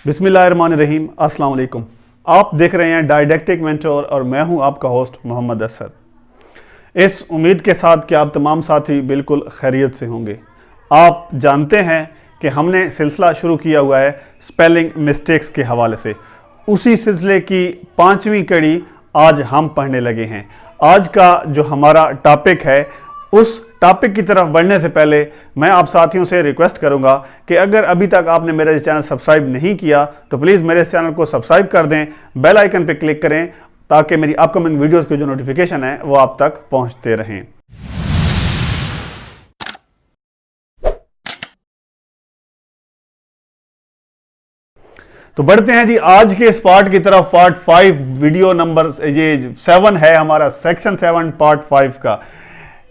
बिस्मिल्लाहिर्रहमानिर्रहीम, अस्सलाम वालेकुम। आप देख रहे हैं डायडेक्टिक मेंटोर और मैं हूं आपका होस्ट मोहम्मद असद। इस उम्मीद के साथ कि आप तमाम साथी बिल्कुल खैरियत से होंगे। आप जानते हैं कि हमने सिलसिला शुरू किया हुआ है स्पेलिंग मिस्टेक्स के हवाले से। उसी सिलसिले की 5वीं कड़ी आज हम पढ़ने लगे हैं। आज का जो हमारा टॉपिक है, उस टॉपिक की तरफ बढ़ने से पहले मैं आप साथियों से रिक्वेस्ट करूंगा कि अगर अभी तक आपने मेरा चैनल सब्सक्राइब नहीं किया तो प्लीज़ मेरे चैनल को सब्सक्राइब कर दें, बेल आइकन पर क्लिक करें ताकि मेरी अपकमिंग वीडियोस की जो नोटिफिकेशन है वो आप तक पहुंचते रहें। तो बढ़ते हैं जी आज के इस पार्ट की तरफ। पार्ट 5 वीडियो नंबर ये 7 है हमारा, सेक्शन 7 पार्ट 5 का।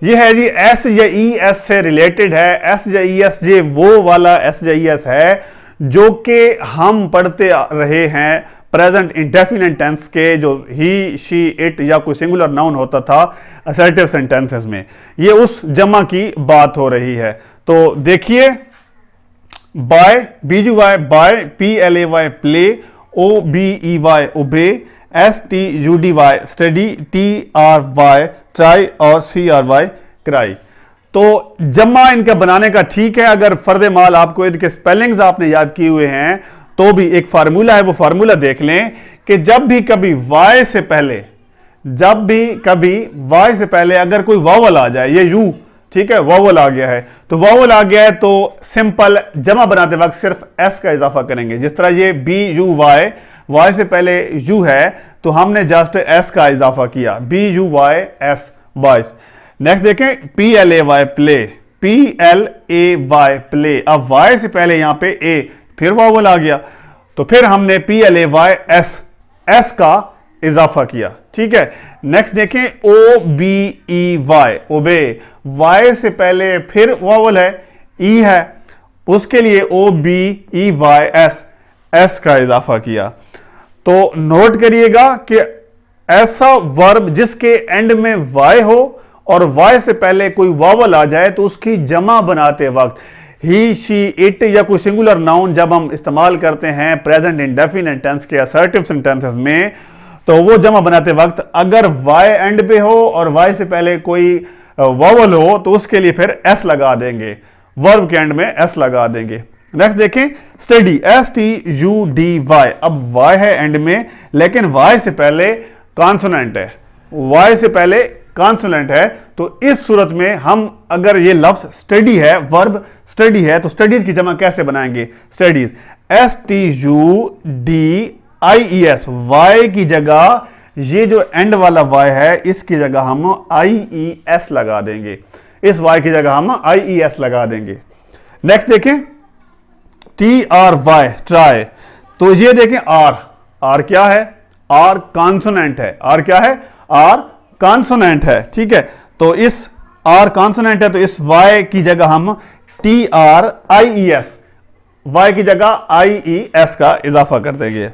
ये है जी एस या ई एस से रिलेटेड है। एस या ई एस ये वो वाला एस या ई एस है जो कि हम पढ़ते रहे हैं प्रेजेंट इंडेफिनिट टेंस के, जो ही शी इट या कोई सिंगुलर नाउन होता था असर्टिव सेंटेंसेस में। ये उस जमा की बात हो रही है। तो देखिए, buy BUY buy, PLAY play, OBEY obey, STUDY study, TRY try और CRY क्राई। तो जमा इनका बनाने का ठीक है। अगर फर्द माल आपको इनके स्पेलिंग्स आपने याद किए हुए हैं तो भी एक फार्मूला है, वो फार्मूला देख लें कि जब भी कभी Y से पहले अगर कोई वावल आ जाए, ये यू ठीक है, वावल आ गया है, तो वावल आ गया है तो सिंपल जमा बनाते वक्त सिर्फ एस का इजाफा करेंगे। जिस तरह ये BUY, वाई से पहले यू है तो हमने जस्ट एस का इजाफा किया, BUYS बॉयस। नेक्स्ट देखें PLAY प्ले, PLAY प्ले। अब वाई से पहले यहां पे ए, फिर वावल आ गया तो फिर हमने PLAYS एस का इजाफा किया, ठीक है। नेक्स्ट देखें OBEY ओबे, वाई से पहले फिर वावल है, ई है, उसके लिए OBEYS एस का इजाफा किया। तो नोट करिएगा कि ऐसा वर्ब जिसके एंड में वाई हो और वाई से पहले कोई वावल आ जाए तो उसकी जमा बनाते वक्त ही, शी, इट या कोई सिंगुलर नाउन जब हम इस्तेमाल करते हैं प्रेजेंट इंडेफिनिट टेंस के असर्टिव सेंटेंसेस में, तो वो जमा बनाते वक्त अगर वाई एंड पे हो और वाई से पहले कोई वावल हो तो उसके लिए फिर एस लगा देंगे, वर्ब के एंड में एस लगा देंगे। नेक्स्ट देखें स्टडी, STUDY। अब वाई है एंड में लेकिन वाई से पहले कॉन्सोनेंट है, वाई से पहले कॉन्सोनेंट है, तो इस सूरत में हम अगर ये लफ्ज स्टडी है, वर्ब स्टडी है, तो स्टडीज की जमा कैसे बनाएंगे? स्टडीज, STUDIES, वाई की जगह ये जो एंड वाला वाई है इसकी जगह हम IES लगा देंगे, इस वाई की जगह हम IES लगा देंगे। नेक्स्ट देखें TRY ट्राई। तो ये देखें आर क्या है? आर कॉन्सोनेंट है। आर क्या है? आर कॉन्सोनेंट है, ठीक है। तो इस आर कॉन्सोनेंट है तो इस वाई की जगह हम TRIES, वाई की जगह IES का इजाफा कर देंगे।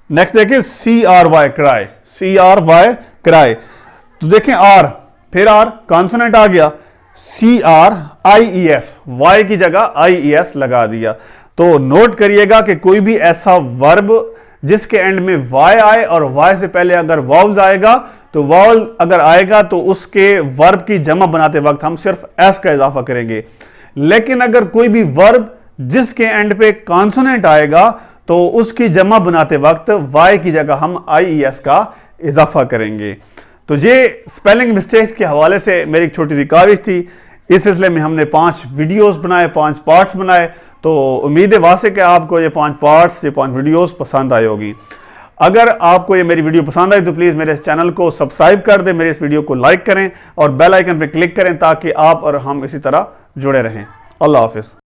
नेक्स्ट देखें CRY क्राई, CRY क्राई। तो देखें आर, फिर आर कॉन्सोनेंट आ गया, CRIES, वाई की जगह IES लगा दिया। तो नोट करिएगा कि कोई भी ऐसा वर्ब जिसके एंड में वाई आए और वाई से पहले अगर वावल आएगा तो वावल अगर आएगा तो उसके वर्ब की जमा बनाते वक्त हम सिर्फ एस का इजाफा करेंगे। लेकिन अगर कोई भी वर्ब जिसके एंड पे कॉन्सोनेंट आएगा तो उसकी जमा बनाते वक्त वाई की जगह हम IES का इजाफा करेंगे। तो ये स्पेलिंग मिस्टेक्स के हवाले से मेरी एक छोटी सी काविश थी। इस सिलसिले में हमने 5 वीडियोस बनाए, 5 पार्ट्स बनाए। तो उम्मीद है वासे कि आपको ये 5 पार्ट्स, ये 5 वीडियोस पसंद आई होगी। अगर आपको ये मेरी वीडियो पसंद आई तो प्लीज़ मेरे इस चैनल को सब्सक्राइब कर दें, मेरे इस वीडियो को लाइक करें और बेल आइकन पर क्लिक करें ताकि आप और हम इसी तरह जुड़े रहें। अल्लाह हाफिज़।